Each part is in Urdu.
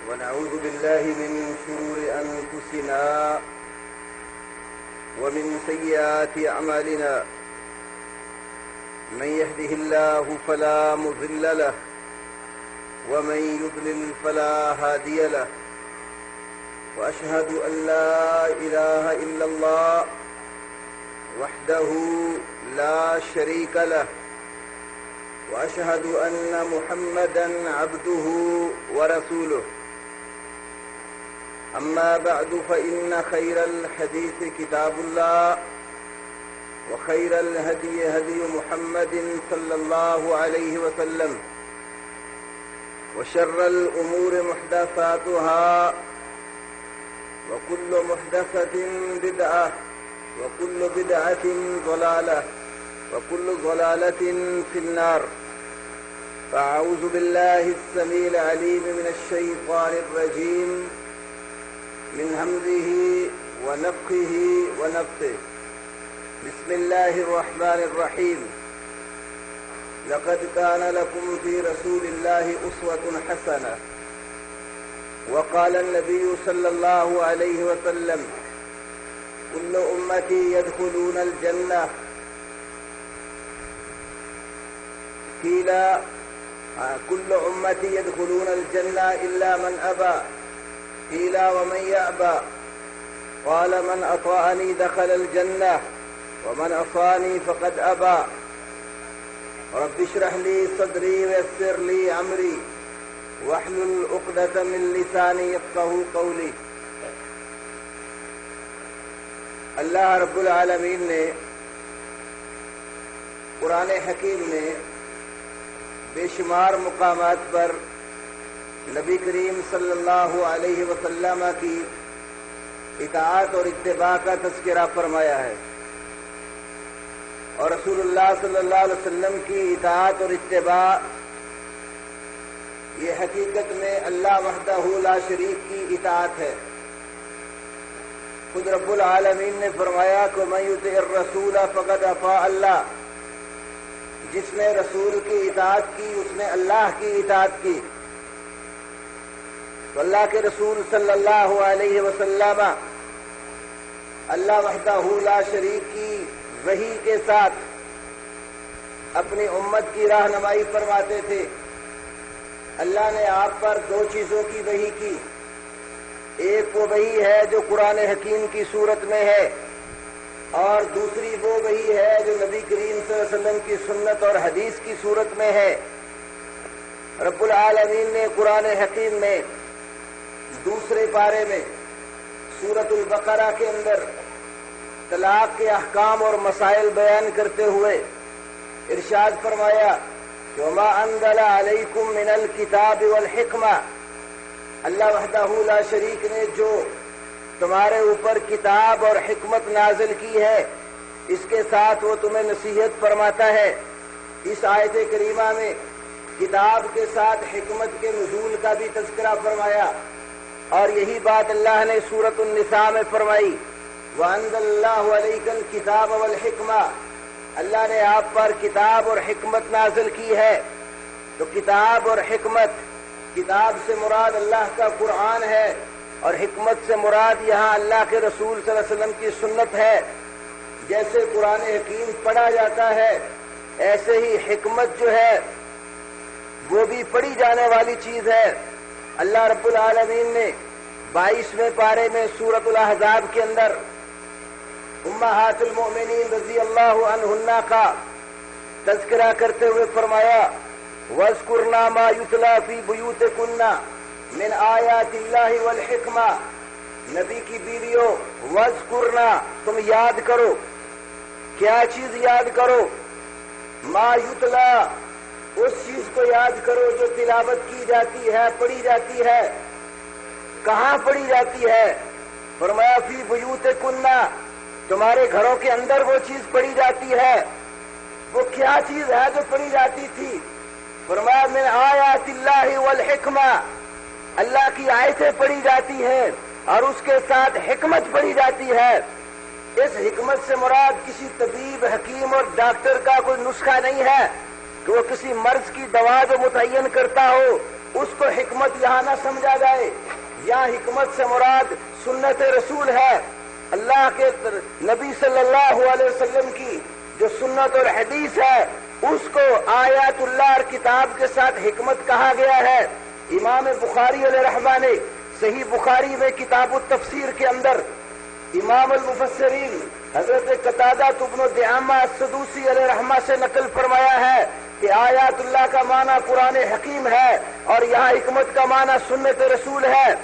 ونعوذ بالله من شرور أنفسنا ومن سيئات أعمالنا من يهده الله فلا مضل له ومن يضلل فلا هادي له وأشهد أن لا إله إلا الله وحده لا شريك له وأشهد أن محمدا عبده ورسوله أما بعد فإن خير الحديث كتاب الله وخير الهدي هدي محمد صلى الله عليه وسلم وشر الأمور محدثاتها وكل محدثة بدعة وكل بدعة ضلالة وكل ضلالة في النار. فأعوذ بالله السميع العليم من الشيطان الرجيم من همزه ونفخه ونفثه. بسم الله الرحمن الرحيم. لقد كان لكم في رسول الله أسوة حسنة. وقال النبي صلى الله عليه وسلم كل أمتي يدخلون الجنة قيل كل أمتي يدخلون الجنة إلا من أبى قيل ومن يأبى قال من أطاعني دخل الجنة ومن عصاني فقد أبى. رب اشرح لي صدري ويسر لي أمري واحلل عقدة من لساني يفقهوا قولي. اللہ رب العالمین نے قرآن حکیم میں بے شمار مقامات پر نبی کریم صلی اللہ علیہ وسلم کی اطاعت اور اتباع کا تذکرہ فرمایا ہے، اور رسول اللہ صلی اللہ علیہ وسلم کی اطاعت اور اتباع یہ حقیقت میں اللہ وحدہ لا شریک کی اطاعت ہے۔ خود رب العالمین نے فرمایا کہ من یطع الرسول فقد اطاع اللہ، جس نے رسول کی اطاعت کی اس نے اللہ کی اطاعت کی۔ تو اللہ کے رسول صلی اللہ علیہ وسلم اللہ وحدہ لا شریک کی وحی کے ساتھ اپنی امت کی رہنمائی فرماتے تھے۔ اللہ نے آپ پر دو چیزوں کی وحی کی، ایک وہ وحی ہے جو قرآن حکیم کی صورت میں ہے، اور دوسری وہ وحی ہے جو نبی کریم صلی اللہ علیہ وسلم کی سنت اور حدیث کی صورت میں ہے۔ رب العالمین نے قرآن حکیم میں دوسرے پارے میں سورۃ البقرہ کے اندر طلاق کے احکام اور مسائل بیان کرتے ہوئے ارشاد فرمایا وَمَا أَنزَلَ عَلَيْكُم مِّنَ الْكِتَابِ وَالْحِكْمَةِ، اللہ وحدہ لا شریک نے جو تمہارے اوپر کتاب اور حکمت نازل کی ہے اس کے ساتھ وہ تمہیں نصیحت فرماتا ہے۔ اس آیت کریمہ میں کتاب کے ساتھ حکمت کے نزول کا بھی تذکرہ فرمایا، اور یہی بات اللہ نے سورۃ النساء میں فرمائی وَأَنزَلَ اللَّهُ عَلَيْكَ الْكِتَابَ وَالْحِكْمَةَ، اللہ نے آپ پر کتاب اور حکمت نازل کی ہے۔ تو کتاب اور حکمت، کتاب سے مراد اللہ کا قرآن ہے، اور حکمت سے مراد یہاں اللہ کے رسول صلی اللہ علیہ وسلم کی سنت ہے۔ جیسے قرآن حکیم پڑھا جاتا ہے ایسے ہی حکمت جو ہے وہ بھی پڑھی جانے والی چیز ہے۔ اللہ رب العالمین نے 22ویں پارے میں سورۃ الاحزاب کے اندر امہات المؤمنین رضی اللہ عنہن کا تذکرہ کرتے ہوئے فرمایا وَاذْكُرْنَا مَا يُتْلَى فِي بُيُوتِكُنَّ مِنْ آیَاتِ اللَّهِ وَالْحِكْمَةِ، نبی کی بیویوں وَاذْكُرْنَا، تم یاد کرو۔ کیا چیز یاد کرو؟ مَا يُتْلَى، اس چیز کو یاد کرو جو تلاوت کی جاتی ہے، پڑھی جاتی ہے۔ کہاں پڑھی جاتی ہے؟ فرمایا فی بیوتکن، تمہارے گھروں کے اندر وہ چیز پڑھی جاتی ہے۔ وہ کیا چیز ہے جو پڑھی جاتی تھی؟ فرمایا من آیات اللہ والحکمہ، اللہ کی آیتیں پڑھی جاتی ہیں اور اس کے ساتھ حکمت پڑھی جاتی ہے۔ اس حکمت سے مراد کسی طبیب، حکیم اور ڈاکٹر کا کوئی نسخہ نہیں ہے کہ وہ کسی مرض کی دوا جو متعین کرتا ہو اس کو حکمت یہاں نہ سمجھا جائے. یہاں حکمت سے مراد سنت رسول ہے. اللہ کے نبی صلی اللہ علیہ وسلم کی جو سنت اور حدیث ہے اس کو آیات اللہ اور کتاب کے ساتھ حکمت کہا گیا ہے. امام بخاری علیہ رحمہ نے صحیح بخاری میں کتاب التفسیر کے اندر امام المفسرین حضرت قتادہ بن دعامہ السدوسی علیہ رحمہ سے نقل فرمایا ہے کہ آیات اللہ کا معنی قرآن حکیم ہے اور یہاں حکمت کا معنی سنت رسول ہے.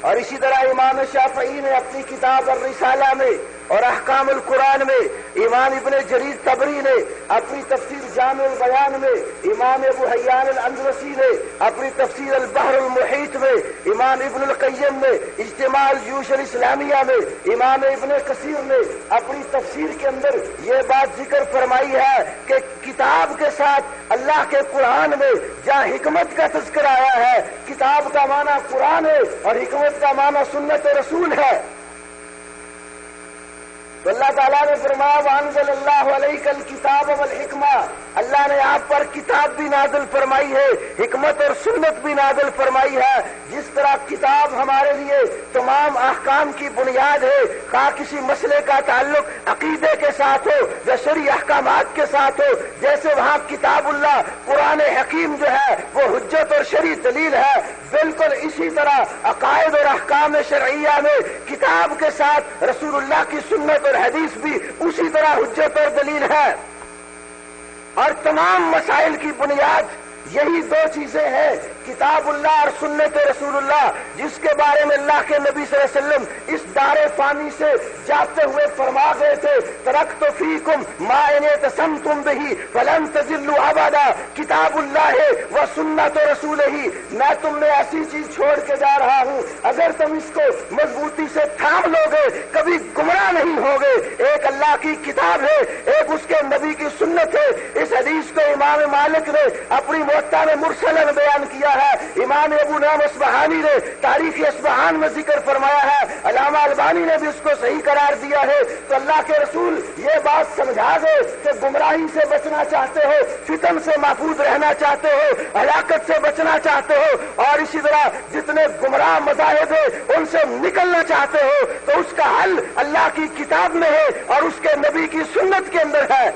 اور اسی طرح امام شافعی نے اپنی کتاب الرسالہ میں اور احکام القرآن میں، امام ابن جریر طبری نے اپنی تفسیر جامع البیان میں، امام ابو حیان الاندلسی نے اپنی تفسیر البحر المحیط میں، امام ابن القیم نے اجتماع الجیوش الاسلامیہ میں، امام ابن کثیر نے اپنی تفسیر کے اندر یہ بات ذکر فرمائی ہے کہ کتاب کے ساتھ اللہ کے قرآن میں جہاں حکمت کا تذکر آیا ہے، کتاب کا معنی قرآن ہے اور حکمت کا معنی سنت رسول ہے. تو اللہ تعالیٰ نے فرمایا وَأَنزَلَ اللَّهُ عَلَيْكَ الْكِتَابَ وَالْحِكْمَةَ، اللہ نے آپ پر کتاب بھی نازل فرمائی ہے، حکمت اور سنت بھی نازل فرمائی ہے. جس طرح کتاب ہمارے لیے تمام احکام کی بنیاد ہے، خواہ کسی مسئلے کا تعلق عقیدے کے ساتھ ہو یا شرعی احکامات کے ساتھ ہو، جیسے وہاں کتاب اللہ قرآن حکیم جو ہے وہ حجت اور شرعی دلیل ہے، بالکل اسی طرح عقائد اور احکام شرعیہ میں کتاب کے ساتھ رسول اللہ کی سنت اور حدیث بھی اسی طرح حجت اور دلیل ہے. اور تمام مسائل کی بنیاد یہی دو چیزیں ہیں، کتاب اللہ اور سنت رسول اللہ، جس کے بارے میں اللہ کے نبی صلی اللہ علیہ وسلم اس دار فانی سے جاتے ہوئے فرما گئے تھے ترکت فیکم ما ان اعتصمتم بہ فلن تضلوا ابدا. کتاب اللہ ہے و سنت رسول ہی، میں تم میں ایسی چیز چھوڑ کے جا رہا ہوں، اگر تم اس کو مضبوطی سے تھام لو گے کبھی گمراہ نہیں ہوگے. ایک اللہ کی کتاب ہے، ایک اس کے نبی کی سنت ہے. اس حدیث کو امام مالک نے اپنی موطا میں مرسلن بیان کیا ہے، امام ابو نعیم اصبہانی نے تاریخ اصبہان میں ذکر فرمایا ہے، علامہ البانی نے بھی اس کو صحیح قرار دیا ہے. تو اللہ کے رسول یہ بات سمجھا دے کہ گمراہی سے بچنا چاہتے ہو، فتن سے محفوظ رہنا چاہتے ہو، ہلاکت سے بچنا چاہتے ہو، اور اسی طرح جتنے گمراہ مذاہب ہیں ان سے نکلنا چاہتے ہو، تو اس کا حل اللہ کی کتاب میں ہے اور اس کے نبی کی سنت کے اندر ہے.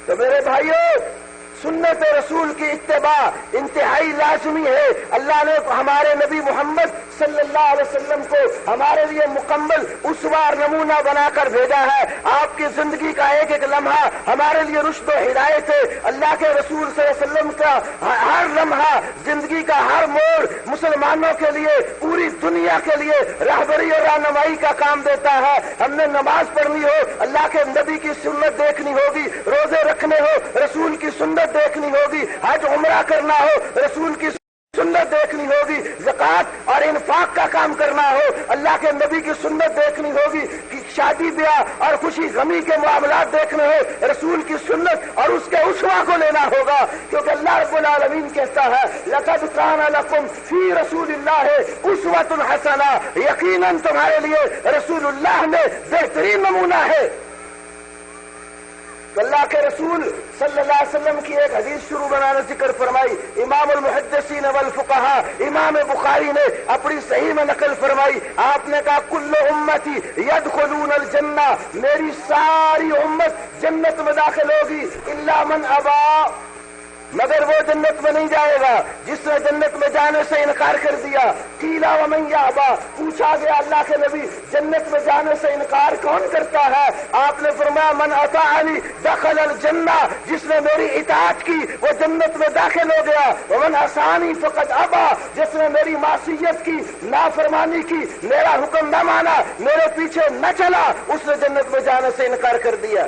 تو میرے بھائیوں، سنت رسول کی اتباع انتہائی لازمی ہے. اللہ نے ہمارے نبی محمد صلی اللہ علیہ وسلم کو ہمارے لیے مکمل اسوہ اور نمونہ بنا کر بھیجا ہے. آپ کی زندگی کا ایک ایک لمحہ ہمارے لیے رشد و ہدایت ہے. اللہ کے رسول صلی اللہ علیہ وسلم کا ہر لمحہ، زندگی کا ہر موڑ مسلمانوں کے لیے، پوری دنیا کے لیے رہبری اور رہنمائی کا کام دیتا ہے. ہم نے نماز پڑھنی ہو اللہ کے نبی کی سنت دیکھنی ہوگی، روزے رکھنے ہو رسول کی سنت دیکھنی ہوگی، حج عمرہ کرنا ہو رسول کی سنت دیکھنی ہوگی، زکات اور انفاق کا کام کرنا ہو اللہ کے نبی کی سنت دیکھنی ہوگی، شادی بیاہ اور خوشی غمی کے معاملات دیکھنے ہو رسول کی سنت اور اس کے اسوہ کو لینا ہوگا. کیونکہ اللہ رب العالمین کہتا ہے لقد کان لکم فی رسول اللہ اسوۃ حسنہ، یقیناً تمہارے لیے رسول اللہ میں بہترین نمونہ ہے. تو اللہ کے رسول صلی اللہ علیہ وسلم کی ایک حدیث شروع بنانے ذکر فرمائی. امام المحدثین والفقہاء امام بخاری نے اپنی صحیح میں نقل فرمائی. آپ نے کہا کل امتی یدخلون الجنہ، میری ساری امت جنت میں داخل ہوگی الا من ابا، مگر وہ جنت میں نہیں جائے گا جس نے جنت میں جانے سے انکار کر دیا. قیل ومن یابا، پوچھا گیا اللہ کے نبی جنت میں جانے سے انکار کون کرتا ہے؟ آپ نے فرمایا من اطاعنی دخل الجنہ، جس نے میری اطاعت کی وہ جنت میں داخل ہو گیا. ومن عصانی فقد ابا، جس نے میری معصیت کی، نافرمانی کی، میرا حکم نہ مانا، میرے پیچھے نہ چلا، اس نے جنت میں جانے سے انکار کر دیا.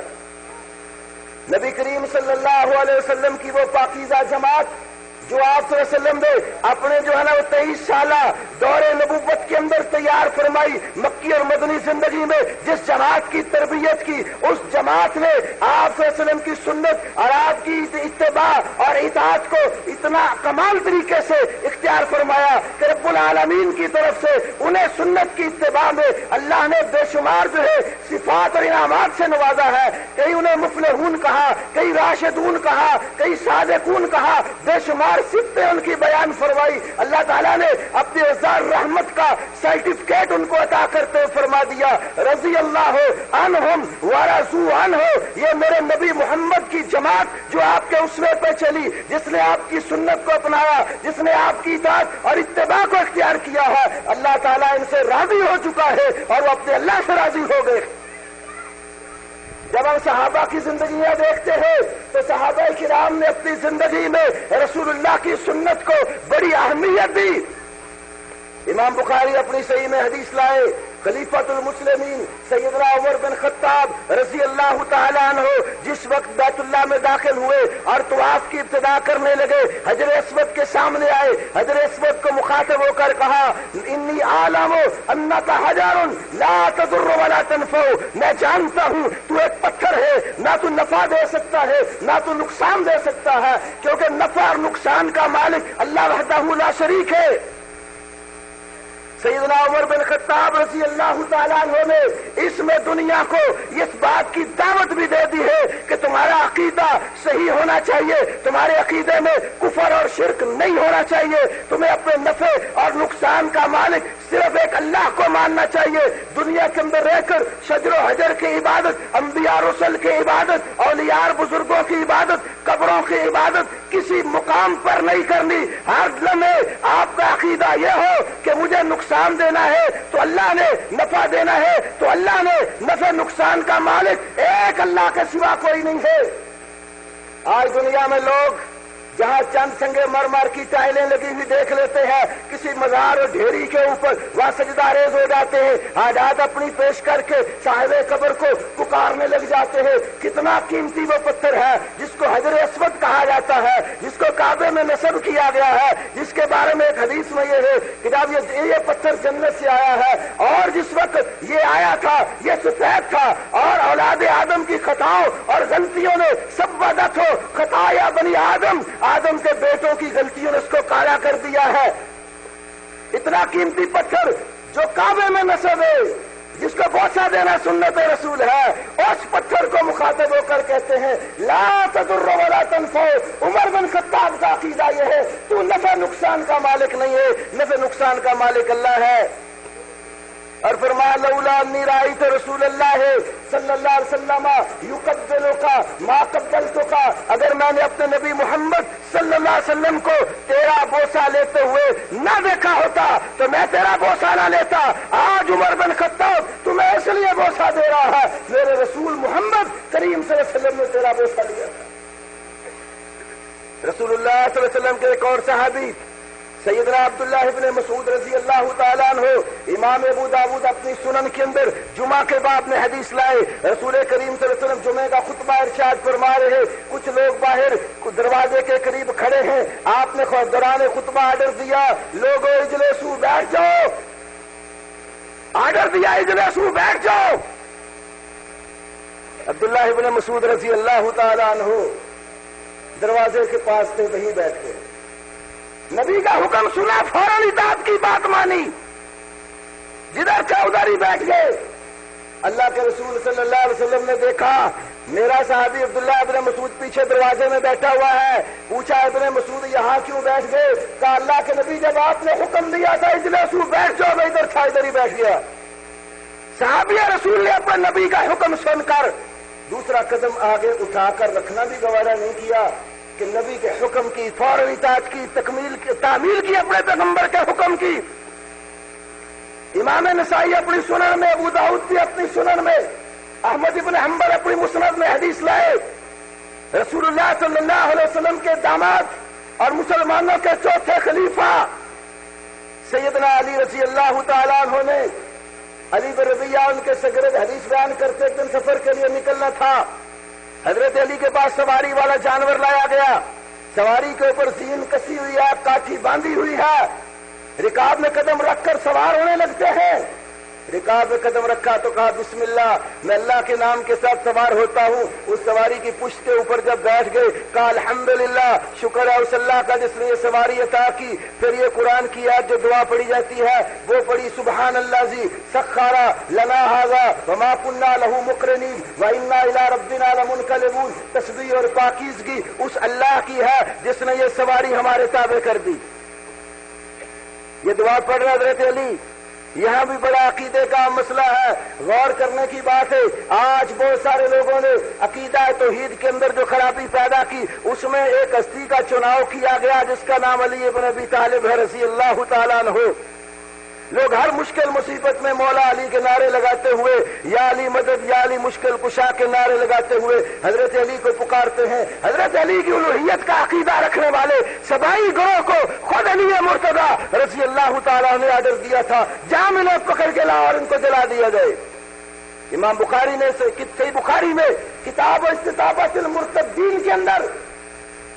نبی کریم صلی اللہ علیہ وسلم کی وہ پاکیزہ جماعت جو آپ صلی اللہ علیہ وسلم نے اپنے جو ہے نا وہ 23 سالہ دور نبوت کے اندر تیار فرمائی، مکی اور مدنی زندگی میں جس جماعت کی تربیت کی، اس جماعت نے آپ صلی اللہ علیہ وسلم کی سنت اور آپ کی اتباع اور اطاعت کو اتنا کمال طریقے سے اختیار فرمایا کہ رب رب العالمین کی طرف سے انہیں سنت کی اتباع میں اللہ نے بے شمار جو ہے صفات اور انعامات سے نوازا ہے. کئی انہیں مفلحون کہا، کئی راشدون کہا، کئی صادقون کہا، بے شمار صفتیں ان کی بیان فرمائی. اللہ تعالیٰ نے اپنی ازار رحمت کا سرٹیفکیٹ ان کو عطا کرتے ہوئے فرما دیا رضی اللہ عنہم ورضوا عنہ. یہ میرے نبی محمد کی جماعت جو آپ کے اسوے پہ چلی، جس نے آپ کی سنت کو اپنایا، جس نے آپ کی اطاعت اور اتباع کو اختیار کیا ہے، اللہ تعالیٰ ان سے راضی ہو چکا ہے اور وہ اپنے اللہ سے راضی ہو گئے. جب ہم صحابہ کی زندگیاں دیکھتے ہیں تو صحابہ کرام نے اپنی زندگی میں رسول اللہ کی سنت کو بڑی اہمیت دی. امام بخاری اپنی صحیح میں حدیث لائے، خلیفۃ المسلمین سیدنا عمر بن خطاب رضی اللہ تعالیٰ عنہ جس وقت بیت اللہ میں داخل ہوئے اور طواف کی ابتدا کرنے لگے، حجر اسود کے سامنے آئے، حجر اسود کو مخاطب ہو کر کہا انی اعلم انک حجر لا تضر ولا تنفع. میں جانتا ہوں تو ایک پتھر ہے، نہ تو نفع دے سکتا ہے نہ تو نقصان دے سکتا ہے، کیونکہ نفع اور نقصان کا مالک اللہ وحدہ لا شریک ہے. سیدنا عمر بن خطاب رضی اللہ تعالیٰ عنہ نے اس میں دنیا کو اس بات کی دعوت بھی دے دی ہے کہ تمہارا عقیدہ صحیح ہونا چاہیے، تمہارے عقیدے میں کفر اور شرک نہیں ہونا چاہیے، تمہیں اپنے نفع اور نقصان کا مالک صرف ایک اللہ کو ماننا چاہیے. دنیا کے اندر رہ کر شجر و حجر کی عبادت، انبیاء رسل کی عبادت، اولیاء بزرگوں کی عبادت، قبروں کی عبادت کسی مقام پر نہیں کرنی. ہر لمحے آپ کا عقیدہ یہ ہو کہ مجھے نقصان دینا ہے تو اللہ نے، نفع دینا ہے تو اللہ نے، نفع نقصان کا مالک ایک اللہ کے سوا کوئی نہیں ہے. آج دنیا میں لوگ جہاں چند سنگے مرمر کی ٹائلیں لگی ہوئی دیکھ لیتے ہیں، کسی مزار اور ڈھیری کے اوپر وہاں سجدہ ریز ہو جاتے ہیں، حاجات اپنی پیش کر کے صاحب قبر کو پکارنے لگ جاتے ہیں. کتنا قیمتی وہ پتھر ہے جس کو حجر اسود کہا جاتا ہے، جس کو کعبے میں نصب کیا گیا ہے، جس کے بارے میں ایک حدیث میں یہ ہے کہ جب یہ پتھر جنت سے آیا ہے اور جس وقت یہ آیا تھا یہ سفید تھا اور اولاد آدم کی خطاؤں اور غلطیوں نے سب وعدت ہو خطایا بنی آدم کے بیٹوں کی غلطیوں نے اس کو کالا کر دیا ہے. اتنا قیمتی پتھر جو کعبے میں نصب ہے، جس کو بوسہ دینا سنت رسول ہے، اس پتھر کو مخاطب ہو کر کہتے ہیں لا تضر ولا تنفع. عمر بن خطاب کا عقیدہ یہ ہے تو نفع نقصان کا مالک نہیں ہے، نفع نقصان کا مالک اللہ ہے. اور فرمایا لولا انی رأیت رسول اللہ صلی اللہ علیہ وسلم یقبلک ما قبلتک. اگر میں نے اپنے نبی محمد صلی اللہ علیہ وسلم کو تیرا بوسہ لیتے ہوئے نہ دیکھا ہوتا تو میں تیرا بوسہ نہ لیتا. آج عمر بن خطاب تمہیں اس لیے بوسہ دے رہا ہے، میرے رسول محمد کریم صلی اللہ علیہ وسلم نے تیرا بوسہ لیا تھا. رسول اللہ صلی اللہ علیہ وسلم کے ایک اور صحابی سیدنا عبداللہ ابن مسعود رضی اللہ تعالیٰ عنہ، امام ابو داود اپنی سنن کے اندر جمعہ کے باب میں حدیث لائے. رسول کریم صلی اللہ علیہ وسلم جمعہ کا خطبہ ارشاد فرما رہے، کچھ لوگ باہر دروازے کے قریب کھڑے ہیں. آپ نے دوران خطبہ آرڈر دیا لوگوں اجلسو بیٹھ جاؤ، آرڈر دیا اجلسو بیٹھ جاؤ. عبداللہ ابن مسعود رضی اللہ تعالیٰ عنہ دروازے کے پاس تھے، وہیں بیٹھ گئے. نبی کا حکم سنا، فوراً اطاعت کی بات مانی، جدھر تھے ادھر ہی بیٹھ گئے. اللہ کے رسول صلی اللہ علیہ وسلم نے دیکھا میرا صحابی عبداللہ ابن مسعود پیچھے دروازے میں بیٹھا ہوا ہے. پوچھا ابن مسعود یہاں کیوں بیٹھ گئے؟ کہا اللہ کے نبی جب آپ نے حکم دیا تھا اجلسو بیٹھ جاؤ، میں ادھر تھا ادھر ہی بیٹھ گیا. صحابی رسول نے اپنے نبی کا حکم سن کر دوسرا قدم آگے اٹھا کر رکھنا بھی گوارا نہیں کیا کہ نبی کے حکم کی فوراً اطاعت کی، تعمیل کی اپنے پیغمبر کے حکم کی. امام نسائی اپنی سنن میں، ابو داؤد بھی اپنی سنن میں، احمد ابن حنبل اپنی مسند میں حدیث لائے. رسول اللہ صلی اللہ علیہ وسلم کے داماد اور مسلمانوں کے چوتھے خلیفہ سیدنا علی رضی اللہ تعالیٰ عنہ نے، علی بن ربیعہ ان کے شاگرد حدیث بیان کرتے ایک دن سفر کے لیے نکلنا تھا. حضرت علی کے پاس سواری والا جانور لایا گیا. سواری کے اوپر زین کسی ہوئی ہے، کاٹھی باندھی ہوئی ہے، رکاب میں قدم رکھ کر سوار ہونے لگتے ہیں. رکاب میں قدم رکھا تو کہا بسم اللہ، میں اللہ کے نام کے ساتھ سوار ہوتا ہوں۔ اس سواری کی پشت کے اوپر جب بیٹھ گئے کہا الحمدللہ، شکر ہے اس اللہ کا جس نے یہ سواری عطا کی۔ پھر یہ قرآن کی آیت جو دعا پڑھی جاتی ہے وہ پڑھی، سبحان اللہ زی سخارا لنا ھذا وما كنا له مقرنین وانا الى ربنا لمنقلبون۔ تسبیح اور پاکیزگی اس اللہ کی ہے جس نے یہ سواری ہمارے تابع کر دی۔ یہ دعا پڑھ رہے حضرت علی، یہاں بھی بڑا عقیدے کا مسئلہ ہے، غور کرنے کی بات ہے۔ آج بہت سارے لوگوں نے عقیدہ توحید کے اندر جو خرابی پیدا کی، اس میں ایک ہستی کا چناؤ کیا گیا جس کا نام علی ابن ابی طالب ہے رضی اللہ تعالیٰ عنہ۔ لوگ ہر مشکل مصیبت میں مولا علی کے نعرے لگاتے ہوئے، یا علی مدد یا علی مشکل کشا کے نعرے لگاتے ہوئے حضرت علی کو پکارتے ہیں۔ حضرت علی کی الوہیت کا عقیدہ رکھنے والے سبائی گروہ کو خود علی مرتضیٰ رضی اللہ تعالیٰ نے آرڈر دیا تھا، جام لوگ پکڑ کے لاؤ اور ان کو جلا دیا جائے۔ امام بخاری نے صحیح بخاری میں کتاب استطابۃ المرتدین کے اندر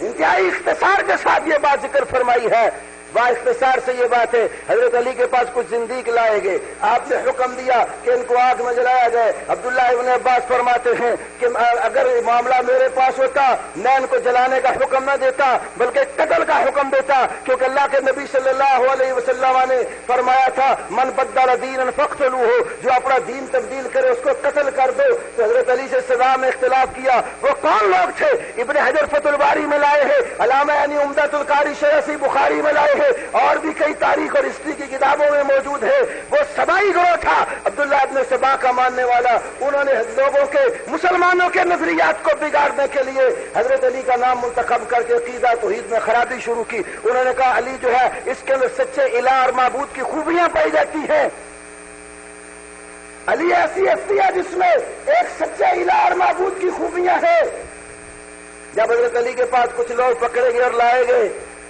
انتہائی اختصار کے ساتھ یہ بات ذکر فرمائی ہے۔ با اختصار سے یہ بات ہے، حضرت علی کے پاس کچھ زندیق لائے گئے، آپ نے حکم دیا کہ ان کو آگ میں جلایا جائے۔ عبداللہ ابن عباس فرماتے ہیں کہ اگر معاملہ میرے پاس ہوتا میں ان کو جلانے کا حکم نہ دیتا بلکہ قتل کا حکم دیتا، کیونکہ اللہ کے نبی صلی اللہ علیہ وسلم نے فرمایا تھا من بدل دینا فاقتلوہ، جو اپنا دین تبدیل کرے اس کو قتل کر دو۔ تو حضرت علی سے سزا میں اختلاف کیا۔ وہ کون لوگ تھے؟ ابن حجر فتح الباری میں لائے ہیں، علامہ یعنی عمدۃ القاری شرح بخاری میں لائے، اور بھی کئی تاریخ اور ہسٹری کی کتابوں میں موجود ہے۔ وہ سبائی گروہ تھا عبداللہ ابن سبا کا ماننے والا، انہوں نے لوگوں کے مسلمانوں کے نظریات کو بگاڑنے کے لیے حضرت علی کا نام منتخب کر کے عقیدہ توحید میں خرابی شروع کی۔ انہوں نے کہا علی جو ہے اس کے اندر سچے الہ اور معبود کی خوبیاں پائی جاتی ہیں، علی ایسی ہستی ہے جس میں ایک سچے الہ اور معبود کی خوبیاں ہیں۔ جب حضرت علی کے پاس کچھ لوگ پکڑے گئے اور لائے گئے،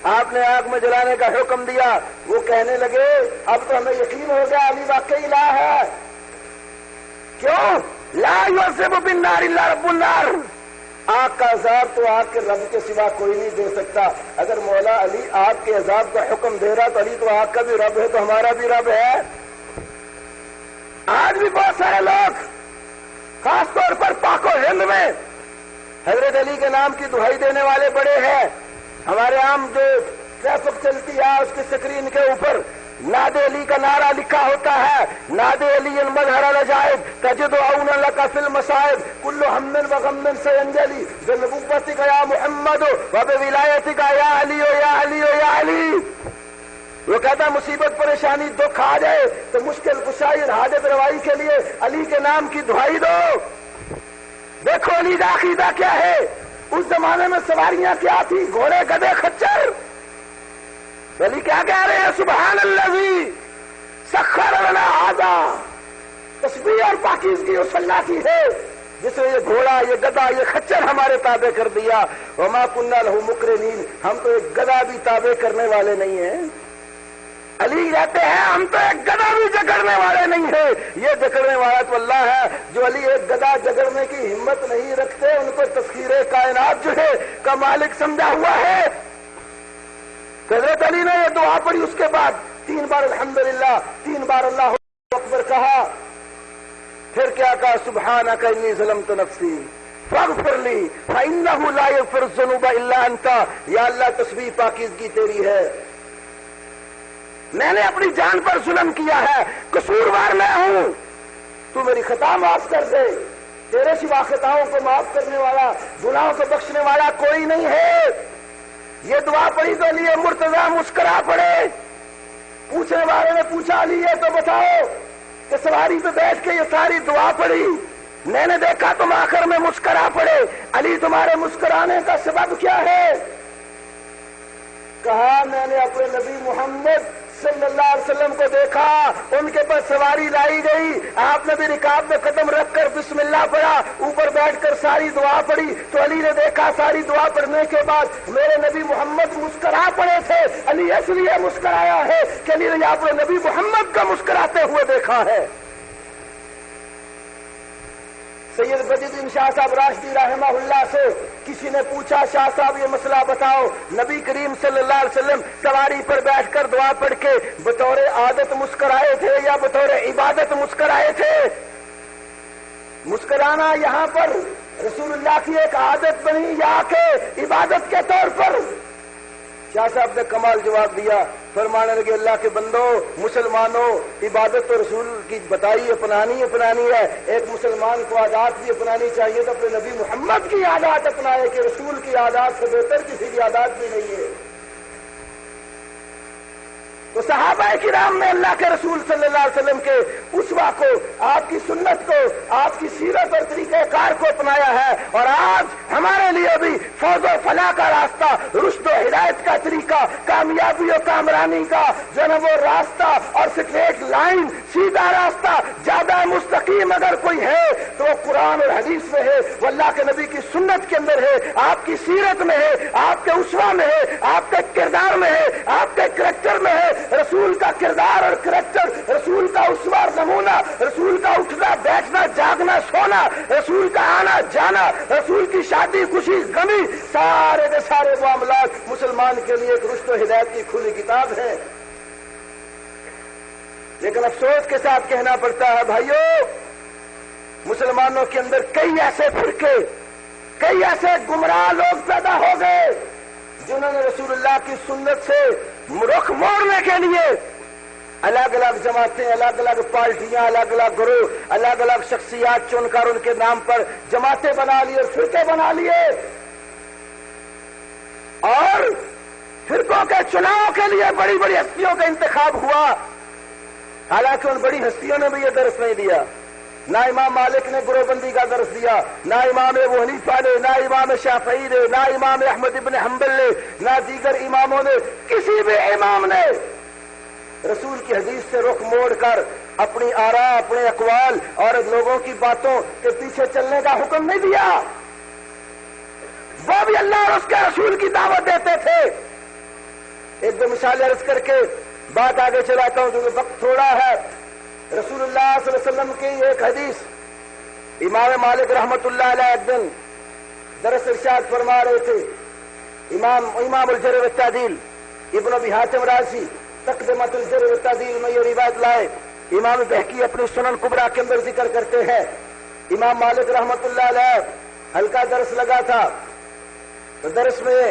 آپ نے آگ میں جلانے کا حکم دیا، وہ کہنے لگے اب تو ہمیں یقین ہو گیا علی واقعی الہ ہے۔ کیوں؟ لا یعذب بالنار الا رب النار، آگ کا عذاب تو آگ کے رب کے سوا کوئی نہیں دے سکتا۔ اگر مولا علی آگ کے عذاب کا حکم دے رہا تو علی تو آگ کا بھی رب ہے، تو ہمارا بھی رب ہے۔ آج بھی بہت سارے لوگ خاص طور پر پاک و ہند میں حضرت علی کے نام کی دہائی دینے والے بڑے ہیں۔ ہمارے عام جو ٹریفک چلتی ہے اس کی سکرین کے اوپر ناد علی کا نعرہ لکھا ہوتا ہے، ناد علی المظہر العجائب تجد عون لک فی المصائب کل ہم و غم سینجلی بنبوتک یا محمد و بولایتک یا علی یا علی یا علی۔ وہ کہتا مصیبت پریشانی دکھ آ جائے تو مشکل کشائی اور حاجت روائی کے لیے علی کے نام کی دہائی دو۔ دیکھو علی کا عقیدہ کیا ہے۔ اس زمانے میں سواریاں کیا تھی؟ گھوڑے گدھے خچر۔ علی کیا کہہ رہے ہیں؟ سبحان الذی سخر لنا ھذا، تسبیح اور پاکیزگی اس اللہ کی ہے جس نے یہ گھوڑا یہ گدھا یہ خچر ہمارے تابع کر دیا۔ وما كنا له مقرنین، ہم تو ایک گدھا بھی تابع کرنے والے نہیں ہیں۔ علی کہتے ہیں ہم تو ایک گدھا بھی جگڑنے والے نہیں ہیں، یہ جگڑنے والا تو اللہ ہے۔ جو علی ایک گدھا جگڑنے کی ہمت نہیں رکھتے ان کو تسخیر کائنات جو ہے کا مالک سمجھا ہوا ہے۔ حضرت علی نے یہ دعا پڑھی، اس کے بعد 3 بار الحمدللہ، 3 بار اللہ اکبر کہا، پھر کیا کہا؟ سبحانک انی ظلمت نفسی فاغفر لی فانہ لا یغفر الذنوب الا انت، یا اللہ تسبیح پاکیزگی تیری ہے، میں نے اپنی جان پر ظلم کیا ہے، قصوروار میں ہوں، تو میری خطا معاف کر دے، تیرے سوا خطاؤں کو معاف کرنے والا گناہوں کو بخشنے والا کوئی نہیں ہے۔ یہ دعا پڑھی تو علی مرتضیٰ مسکرا پڑے۔ پوچھنے والے نے پوچھا علی یہ تو بتاؤ کہ سواری پہ بیٹھ کے یہ ساری دعا پڑھی، میں نے دیکھا تم آخر میں مسکرا پڑے، علی تمہارے مسکرانے کا سبب کیا ہے؟ کہا میں نے اپنے نبی محمد صلی اللہ علیہ وسلم کو دیکھا، ان کے پاس سواری لائی گئی، آپ نے بھی رکاب میں قدم رکھ کر بسم اللہ پڑھا، اوپر بیٹھ کر ساری دعا پڑھی، تو علی نے دیکھا ساری دعا پڑھنے کے بعد میرے نبی محمد مسکرا پڑے تھے، علی اس لیے مسکرایا ہے کہ علی نے اپنے نبی محمد کا مسکراتے ہوئے دیکھا ہے۔ سید بدرالدین شاہ صاحب راشدی رحمہ اللہ سے کسی نے پوچھا، شاہ صاحب یہ مسئلہ بتاؤ، نبی کریم صلی اللہ علیہ وسلم سواری پر بیٹھ کر دعا پڑھ کے بطور عادت مسکرائے تھے یا بطور عبادت مسکرائے تھے؟ مسکرانا یہاں پر رسول اللہ کی ایک عادت بنی یا کہ عبادت کے طور پر؟ شاہ صاحب نے کمال جواب دیا، فرمانے لگے اللہ کے بندو، مسلمانوں عبادت تو رسول کی بتائی اپنانی ہے، ایک مسلمان کو عادات بھی اپنانی چاہیے تو اپنے نبی محمد کی عادات اپنائے کہ رسول کی عادات سے بہتر کسی کی عادات بھی نہیں ہے۔ تو صحابہ کرام نے اللہ کے رسول صلی اللہ علیہ وسلم کے اسوہ کو، آپ کی سنت کو، آپ کی سیرت اور طریقہ کار کو اپنایا ہے، اور آج ہمارے لیے بھی فوز و فلاح کا راستہ، رشد و ہدایت کا طریقہ، کامیابی و کامرانی کا جو ہے وہ راستہ اور اسٹریٹ لائن، سیدھا راستہ، زیادہ مستقیم اگر کوئی ہے تو وہ قرآن اور حدیث میں ہے، وہ اللہ کے نبی کی سنت کے اندر ہے، آپ کی سیرت میں ہے، آپ کے اسوہ میں ہے، آپ کے کردار میں ہے، آپ کے کریکٹر میں ہے۔ رسول کا کردار اور کریکٹر، رسول کا اسوہ نمونہ، رسول کا اٹھنا بیٹھنا جاگنا سونا، رسول کا آنا جانا، رسول کی شادی خوشی غمی، سارے کے سارے معاملات مسلمان کے لیے ایک رشد و ہدایت کی کھلی کتاب ہے۔ لیکن افسوس کے ساتھ کہنا پڑتا ہے بھائیو، مسلمانوں کے اندر کئی ایسے فرقے، کئی ایسے گمراہ لوگ پیدا ہو گئے جنہوں نے رسول اللہ کی سنت سے رخ موڑنے کے لیے الگ الگ جماعتیں، الگ الگ پارٹیاں، الگ الگ گروہ، الگ الگ شخصیات چن کر ان کے نام پر جماعتیں بنا لی اور فرقے بنا لیے، اور فرقوں کے چناؤ کے لیے بڑی بڑی ہستیوں کا انتخاب ہوا، حالانکہ ان بڑی ہستیوں نے بھی یہ درس نہیں دیا۔ نہ امام مالک نے گروہ بندی کا درس دیا، نہ امام ابو حنیفہ نے، نہ امام شافعی نے، نہ امام احمد ابن حنبل نے، نہ دیگر اماموں نے، کسی بھی امام نے رسول کی حدیث سے رخ موڑ کر اپنی آراء، اپنے اقوال اور لوگوں کی باتوں کے پیچھے چلنے کا حکم نہیں دیا۔ وہ بھی اللہ اور اس کے رسول کی دعوت دیتے تھے۔ ایک دو مثالیں عرض کر کے بات آگے چلاتا ہوں کیونکہ وقت تھوڑا ہے۔ رسول اللہ صلی اللہ علیہ وسلم کی ایک حدیث، امام مالک رحمت اللہ علیہ ایک دن درس ارشاد فرما رہے تھے، امام الجرح والتعدیل ابن ابی حاتم رازی تقدمۃ الجرح والتعدیل میں یہ روایت لائے، امام بہقی اپنی سنن کبریٰ کے اندر ذکر کرتے ہیں، امام مالک رحمت اللہ علیہ ہلکا درس لگا تھا، تو درس میں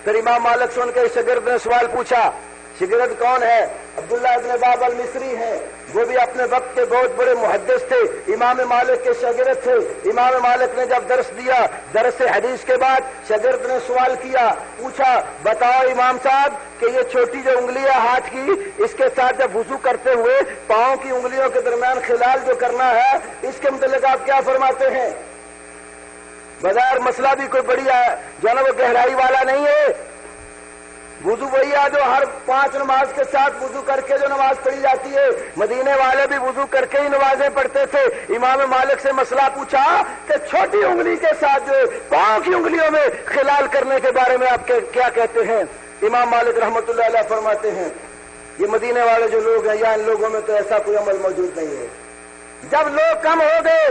پھر امام مالک سے ان کے شاگرد نے سوال پوچھا، شاگرد کون ہے؟ عبداللہ ابن باب المصری ہیں، وہ بھی اپنے وقت کے بہت بڑے محدث تھے، امام مالک کے شاگرد تھے۔ امام مالک نے جب درس دیا، درس حدیث کے بعد شاگرد نے سوال کیا، پوچھا بتاؤ امام صاحب کہ یہ چھوٹی جو انگلی ہے ہاتھ کی، اس کے ساتھ جب وضو کرتے ہوئے پاؤں کی انگلیوں کے درمیان خلال جو کرنا ہے، اس کے متعلق آپ کیا فرماتے ہیں؟ بظاہر مسئلہ بھی کوئی بڑی ہے جو ہے نا وہ گہرائی والا نہیں ہے، وضو وہی ہے جو ہر 5 نماز کے ساتھ وضو کر کے جو نماز پڑھی جاتی ہے، مدینے والے بھی وضو کر کے ہی نمازیں پڑھتے تھے۔ امام مالک سے مسئلہ پوچھا کہ چھوٹی انگلی کے ساتھ جو پاؤں کی انگلیوں میں خلال کرنے کے بارے میں آپ کیا کہتے ہیں؟ امام مالک رحمت اللہ علیہ فرماتے ہیں یہ مدینے والے جو لوگ ہیں یا ان لوگوں میں تو ایسا کوئی عمل موجود نہیں ہے۔ جب لوگ کم ہو گئے،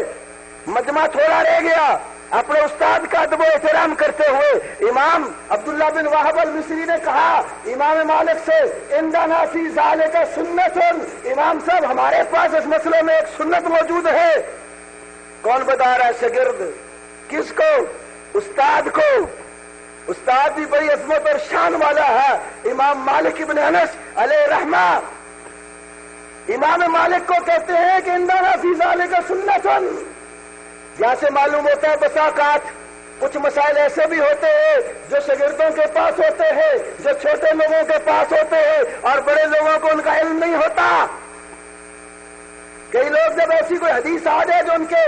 مجمع تھوڑا رہ گیا، اپنے استاد کا ادب و احترام کرتے ہوئے امام عبداللہ بن وہب المصری نے کہا امام مالک سے، عندنا فی ذالک سنت، امام صاحب ہمارے پاس اس مسئلے میں ایک سنت موجود ہے۔ کون بتا رہا ہے؟ شاگرد۔ کس کو؟ استاد کو۔ استاد بھی بڑی عظمت اور شان والا ہے، امام مالک ابن انس علیہ رحمہ۔ امام مالک کو کہتے ہیں کہ عندنا فی ذالک سنت، یہاں سے معلوم ہوتا ہے بسا اوقات کچھ مسائل ایسے بھی ہوتے ہیں جو شاگردوں کے پاس ہوتے ہیں، جو چھوٹے لوگوں کے پاس ہوتے ہیں اور بڑے لوگوں کو ان کا علم نہیں ہوتا۔ کئی لوگ جب ایسی کوئی حدیث آ جائے جو ان کے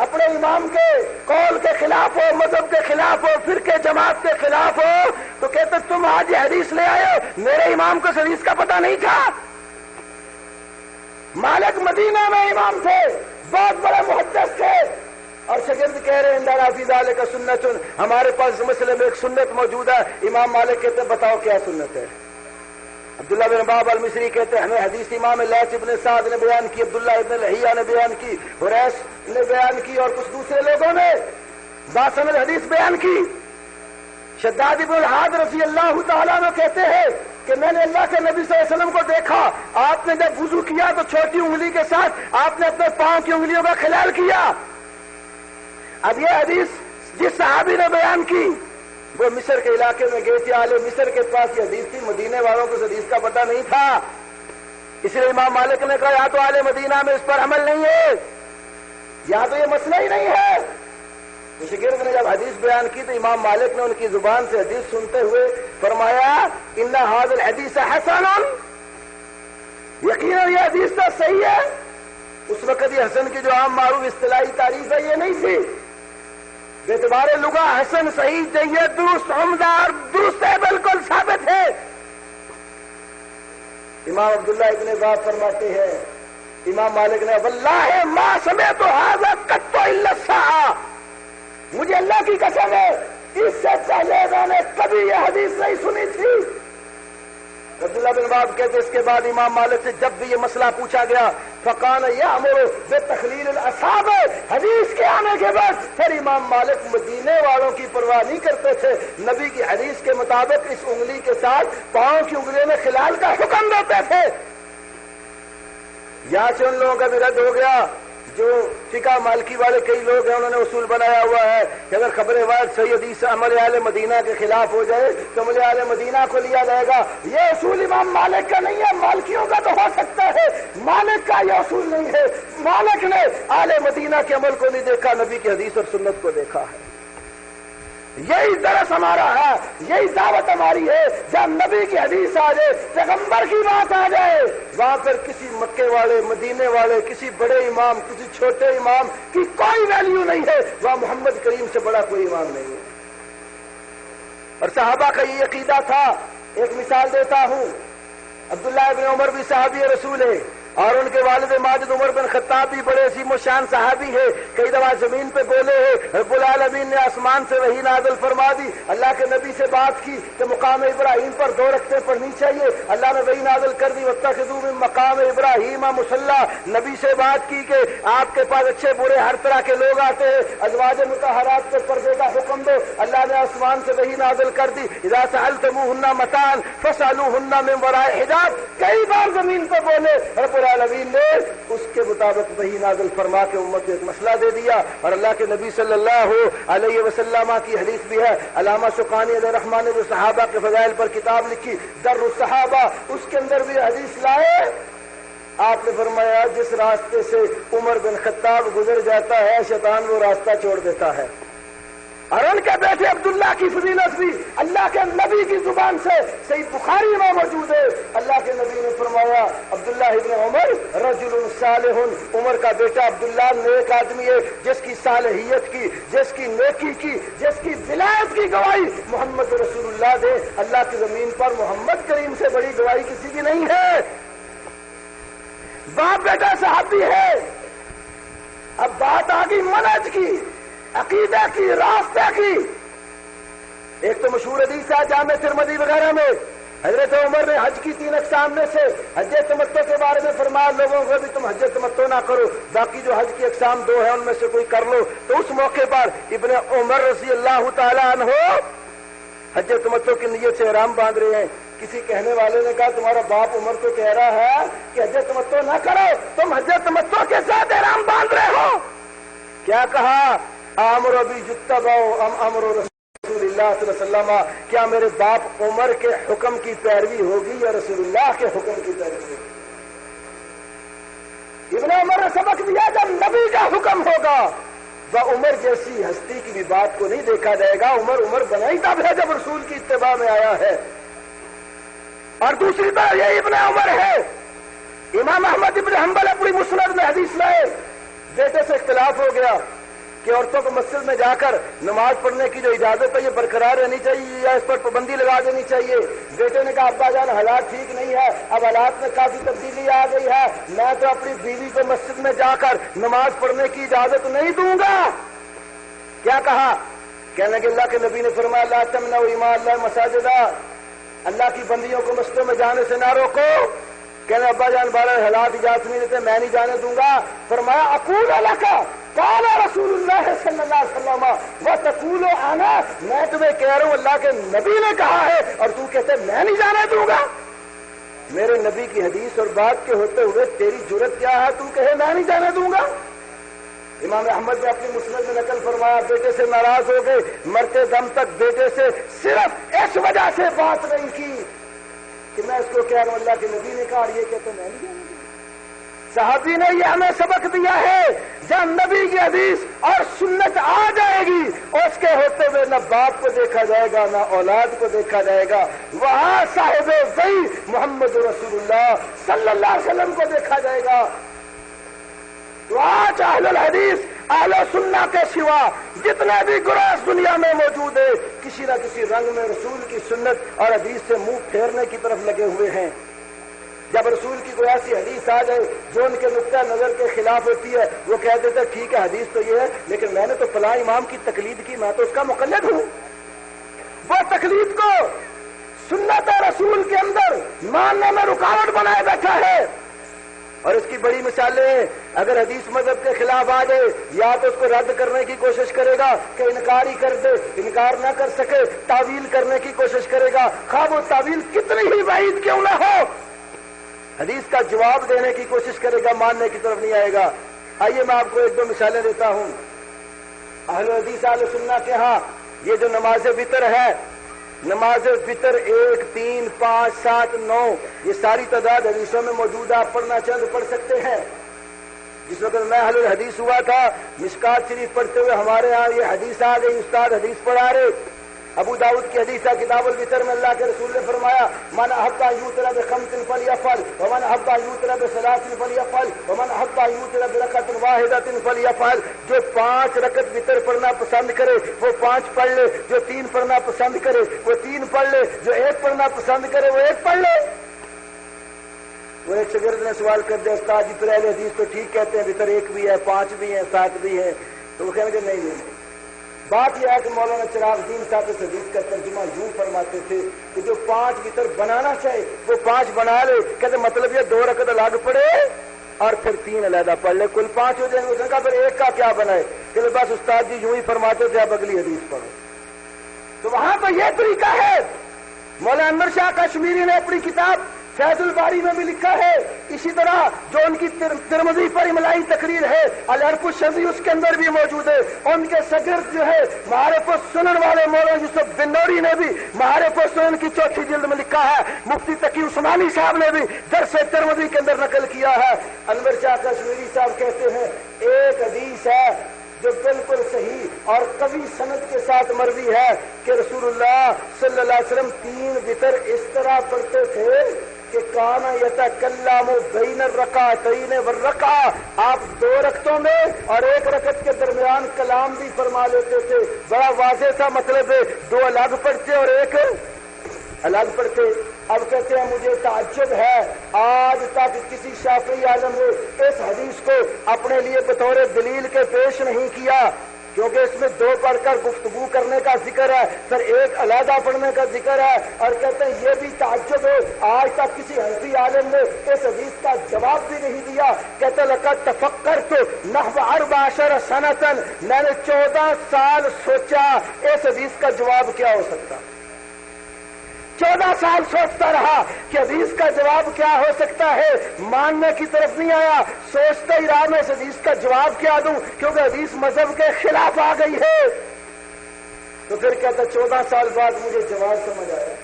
اپنے امام کے قول کے خلاف ہو، مذہب کے خلاف ہو، فرقے جماعت کے خلاف ہو، تو کہتے تم آج یہ حدیث لے آئے ہو، میرے امام کو اس حدیث کا پتہ نہیں تھا۔ مالک مدینہ میں امام تھے، بہت بڑے محدث تھے، اور شاگرد کہہ رہے ہیں عندنا فی ذالک سنت، ہمارے پاس اس مسئلے میں ایک سنت موجود ہے۔ امام مالک کہتے ہیں بتاؤ کیا سنت ہے؟ عبداللہ بن باب المصری کہتے ہیں ہمیں حدیث امام لیث ابن سعد نے بیان کی، عبداللہ ابن لہیہ نے بیان کی، حریث نے بیان کی اور کچھ دوسرے لوگوں نے باسند حدیث بیان کی۔ شداد ابن الحاد رضی اللہ تعالیٰ عنہ کہتے ہیں کہ میں نے اللہ کے نبی صلی اللہ علیہ وسلم کو دیکھا، آپ نے جب وضو کیا تو چھوٹی انگلی کے ساتھ آپ نے اپنے پاؤں کی انگلیوں کا خلال کیا۔ اب یہ حدیث جس صحابی نے بیان کی وہ مصر کے علاقے میں گئے تھے، اہل مصر کے پاس یہ حدیث تھی، مدینے والوں کو اس حدیث کا پتہ نہیں تھا، اس لیے امام مالک نے کہا یا تو اہل مدینہ میں اس پر عمل نہیں ہے یا تو یہ مسئلہ ہی نہیں ہے۔ تو شاگرد نے جب حدیث بیان کی تو امام مالک نے ان کی زبان سے حدیث سنتے ہوئے فرمایا ان ھذا الحدیث حسن، یقینا یہ حدیث تو صحیح ہے۔ اس وقت یہ حسن کی جو عام معروف اصطلاحی تعریف ہے یہ نہیں تھی، بے اعتبار لغہ حسن صحیح جید درست عمدہ اور درست ہے، بالکل ثابت ہے۔ امام عبداللہ ابن باب فرماتے ہیں امام مالک نے واللہ ما سمعت ھذا قط الا الساعة، مجھے اللہ کی قسم ہے اس سے پہلے میں نے کبھی یہ حدیث نہیں سنی تھی۔ عبداللہ بن باب کہتے اس کے بعد امام مالک سے جب بھی یہ مسئلہ پوچھا گیا فقال یامر بتخلیل الاصابع، حدیث کے آنے کے بعد پھر امام مالک مدینے والوں کی پرواہ نہیں کرتے تھے، نبی کی حدیث کے مطابق اس انگلی کے ساتھ پاؤں کی انگلیوں میں خلال کا حکم دیتے تھے۔ یہاں سے ان لوگوں کا بھی رد ہو گیا جو فقہ مالکی والے کئی لوگ ہیں، انہوں نے اصول بنایا ہوا ہے کہ اگر خبر واحد صحیح حدیث عمل اہل مدینہ کے خلاف ہو جائے تو عمل اہل مدینہ کو لیا جائے گا۔ یہ اصول امام مالک کا نہیں ہے، مالکیوں کا تو ہو سکتا ہے، مالک کا یہ اصول نہیں ہے۔ مالک نے اہل مدینہ کے عمل کو نہیں دیکھا، نبی کی حدیث اور سنت کو دیکھا ہے۔ یہی درس ہمارا ہے، یہی دعوت ہماری ہے، جب نبی کی حدیث آ جائے، پیغمبر کی بات آ جائے، وہاں پر کسی مکے والے مدینے والے کسی بڑے امام کسی چھوٹے امام کی کوئی ویلیو نہیں ہے، وہاں محمد کریم سے بڑا کوئی امام نہیں ہے۔ اور صحابہ کا یہ عقیدہ تھا۔ ایک مثال دیتا ہوں، عبداللہ ابن عمر بھی صحابی رسول ہے اور ان کے والد ماجد عمر بن خطاب بھی بڑے عظیم و شان صحابی ہے، کئی دفعہ زمین پہ بولے ہیں، رب العالمین نے آسمان سے وحی نازل فرما دی، اللہ کے نبی سے بات کی کہ مقام ابراہیم پر 2 رکعتیں پڑھنی چاہیے، اللہ نے وحی نازل کر دی واتخذوا من مقام ابراہیم مصلی، نبی سے بات کی کہ آپ کے پاس اچھے برے ہر طرح کے لوگ آتے ہیں، ازواج مطہرات کے پردے کا حکم دو، اللہ نے آسمان سے وحی نازل کر دی اذا سألتموهن متاعا فاسألوهن من وراء حجاب، کئی بار زمین پہ بولے، رب العالمین نے اس کے مطابق وحی نازل فرما کے امت کو ایک مسئلہ دے دیا۔ اور اللہ کے نبی صلی اللہ علیہ وسلم کی حدیث بھی ہے، علامہ شوکانی علیہ الرحمٰن نے جو صحابہ کے فضائل پر کتاب لکھی در الصحابہ، اس کے اندر بھی حدیث لائے۔ آپ نے فرمایا جس راستے سے عمر بن خطاب گزر جاتا ہے شیطان وہ راستہ چھوڑ دیتا ہے۔ اور ان کے بیٹے عبداللہ کی فضیلت بھی اللہ کے نبی کی زبان سے صحیح بخاری میں موجود ہے، اللہ کے نبی نے فرمایا عبداللہ ابن عمر رجل صالح، عمر کا بیٹا عبداللہ نیک آدمی ہے جس کی صالحیت کی، جس کی نیکی کی، جس کی ولایت کی گواہی محمد رسول اللہ دے، اللہ کی زمین پر محمد کریم سے بڑی گواہی کسی کی نہیں ہے۔ باپ بیٹا صحابی ہے۔ اب بات آ گئی منہج کی، عقیدہ کی، راستے کی۔ ایک تو مشہور حدیث ہے جامع ترمذی وغیرہ میں، حضرت عمر نے حج کی 3 اقسام میں سے حج تمتع کے بارے میں فرمایا لوگوں کو بھی تم حج تمتع نہ کرو، باقی جو حج کی اقسام 2 ہیں ان میں سے کوئی کر لو۔ تو اس موقع پر ابن عمر رضی اللہ تعالی عنہ حج تمتع کی نیت سے احرام باندھ رہے ہیں۔ کسی کہنے والے نے کہا تمہارا باپ عمر تو کہہ رہا ہے کہ حج تمتع نہ کرو، تم حج تمتع کے ساتھ احرام باندھ رہے ہو۔ کیا کہا؟ امر ابی جتبعوا ام امر رسول اللہ صلی اللہ علیہ وسلم، کیا میرے باپ عمر کے حکم کی پیروی ہوگی یا رسول اللہ کے حکم کی پیروی ہوگی؟ ابن عمر نے سبق دیا جب نبی کا حکم ہوگا وہ عمر جیسی ہستی کی بھی بات کو نہیں دیکھا جائے گا۔ عمر بنا ہی تب ہے جب رسول کی اتباع میں آیا ہے۔ اور دوسری طرح یہ ابن عمر ہے، امام احمد ابن حنبل اپنی مسند میں حدیث لائے، بیٹے سے اختلاف ہو گیا کہ عورتوں کو مسجد میں جا کر نماز پڑھنے کی جو اجازت ہے یہ برقرار رہنی چاہیے یا اس پر پابندی لگا دینی چاہیے۔ بیٹے نے کہا ابا جان حالات ٹھیک نہیں ہے، اب حالات میں کافی تبدیلی آ گئی ہے، میں تو اپنی بیوی کو مسجد میں جا کر نماز پڑھنے کی اجازت نہیں دوں گا۔ کیا کہا؟ کہنے کہ اللہ کے نبی نے فرمایا لا تمنعوا اماء اللہ مساجد، اللہ کی بندیوں کو مسجدوں میں جانے سے نہ روکو. کہنے ابا جان بارہ حالات اجازت نہیں دیتے، میں نہیں جانے دوں گا. فرمایا اقول لکا قال رسول اللہ صلی اللہ علیہ وسلم وتقول انا، میں تمہیں کہہ رہا ہوں اللہ کے نبی نے کہا ہے اور تو کہتے میں نہیں جانے دوں گا. میرے نبی کی حدیث اور بات کے ہوتے ہوئے تیری جرت کیا ہے تو کہے میں نہیں جانے دوں گا. امام احمد نے اپنی مسند میں نقل فرمایا بیٹے سے ناراض ہو گئے، مرتے دم تک بیٹے سے صرف اس وجہ سے بات نہیں کی کہ میں اس کو کہہ رہا ہوں اللہ کے نبی نے کہا اور یہ کہتے میں نہیں جانے دوں گا. صحابی نے یہ ہمیں سبق دیا ہے، جب نبی کی حدیث اور سنت آ جائے گی اس کے ہوتے ہوئے نہ باپ کو دیکھا جائے گا نہ اولاد کو دیکھا جائے گا، وہاں صاحب وحی محمد رسول اللہ صلی اللہ علیہ وسلم کو دیکھا جائے گا. تو آج اہل الحدیث اہل سنہ کے سوا جتنے بھی گروہ دنیا میں موجود ہیں کسی نہ کسی رنگ میں رسول کی سنت اور حدیث سے منہ پھیرنے کی طرف لگے ہوئے ہیں. جب رسول کی کوئی ایسی حدیث آ جائے جو ان کے نقطہ نظر کے خلاف ہوتی ہے وہ کہہ دیتے ہیں ٹھیک ہے حدیث تو یہ ہے لیکن میں نے تو فلاں امام کی تقلید کی، میں تو اس کا مقلد ہوں. وہ تقلید کو سنت رسول کے اندر ماننے میں رکاوٹ بنائے بیٹھا ہے. اور اس کی بڑی مثالیں ہیں. اگر حدیث مذہب کے خلاف آ جائے یا تو اس کو رد کرنے کی کوشش کرے گا کہ انکار ہی کر دے، انکار نہ کر سکے تعویل کرنے کی کوشش کرے گا، خواہ وہ تعویل کتنی ہی بعید کیوں نہ ہو. حدیث کا جواب دینے کی کوشش کرے گا، ماننے کی طرف نہیں آئے گا. آئیے میں آپ کو ایک دو مثالیں دیتا ہوں. اہل حدیث اہل سنہ کے ہاں یہ جو نماز وتر ہے، نماز وتر 1 3 5 7 9 یہ ساری تعداد حدیثوں میں موجود ہے. آپ پڑھنا چاہیں تو پڑھ سکتے ہیں. جس وقت میں اہل الحدیث ہوا تھا مشکات شریف پڑھتے ہوئے ہمارے ہاں یہ حدیث آ گئی، استاد حدیث پڑھا رہے. ابو داؤد کی حدیث ہے کتاب الوتر میں اللہ کے رسول نے فرمایا من احب ان یوتر بخمس فلیفعل ومن احب ان یوتر بثلاث فلیفعل ومن احب ان یوتر برکعت واحدۃ فلیفعل. جو 5 رکعت وتر پڑھنا پسند کرے وہ 5 پڑھ لے، جو 3 پڑھنا پسند کرے وہ 3 پڑھ لے، جو 1 پڑھنا پسند کرے وہ 1 پڑھ لے. وہ ایک شاگرد نے سوال کر دیا استاد جی پہلے حدیث تو ٹھیک کہتے ہیں وتر 1 بھی ہے 5 بھی ہے 7 بھی ہے، تو وہ کہنے کہ نہیں. بات یہ ہے کہ مولانا چراغ الدین صاحب اس حدیث کا ترجمہ یوں فرماتے تھے کہ جو 5 وتر بنانا چاہے وہ 5 بنا لے. کہتے مطلب یہ 2 رکعت الگ پڑے اور پھر 3 علیحدہ پڑھ لے، کل 5 ہو جائیں گے. اس نے کہا پھر 1 کا کیا بنائے؟ کہ بس استاد جی یوں ہی فرماتے تھے اب اگلی حدیث پڑھو. تو وہاں تو یہ طریقہ ہے. مولانا انور شاہ کشمیری نے اپنی کتاب فیض الباری میں بھی لکھا ہے. اسی طرح جو ان کی ترمذی پر املائی تقریر ہے العرف الشذی اس کے اندر بھی موجود ہے. ان کے شاگرد جو ہے معارف السنن والے مولانا یوسف بن نوری نے بھی معارف السنن کی 4تھی جلد میں لکھا ہے. مفتی تقی عثمانی صاحب نے بھی درس ترمذی کے اندر نقل کیا ہے. انور شاہ کشمیری صاحب کہتے ہیں ایک حدیث ہے جو بالکل صحیح اور قوی سند کے ساتھ مروی ہے کہ رسول اللہ صلی اللہ علیہ وسلم 3 وتر اس طرح پڑھتے تھے کہ کانا یتکلم بین الرکعتین والرکعہ، آپ 2 رکعتوں میں اور 1 رکعت کے درمیان کلام بھی فرما لیتے تھے. بڑا واضح تھا مطلب ہے 2 الگ پڑھتے اور 1 الگ پڑھتے. اب کہتے ہیں مجھے تعجب ہے آج تک کسی شافعی عالم نے اس حدیث کو اپنے لیے بطور دلیل کے پیش نہیں کیا کیونکہ اس میں 2 پڑھ کر گفتگو کرنے کا ذکر ہے، پھر 1 علیحدہ پڑھنے کا ذکر ہے. اور کہتے ہیں یہ بھی تعجب ہے آج تک کسی حنفی عالم نے اس حدیث کا جواب بھی نہیں دیا. کہتے لقد تفکرت نحو 14 سنة، میں نے 14 سال سوچا اس حدیث کا جواب کیا ہو سکتا. 14 سال سوچتا رہا کہ حدیث کا جواب کیا ہو سکتا ہے. ماننے کی طرف نہیں آیا، سوچتے ہی رہا میں اس حدیث کا جواب کیا دوں کیونکہ حدیث مذہب کے خلاف آ گئی ہے. تو پھر کہتا 14 سال بعد مجھے جواب سمجھ آیا.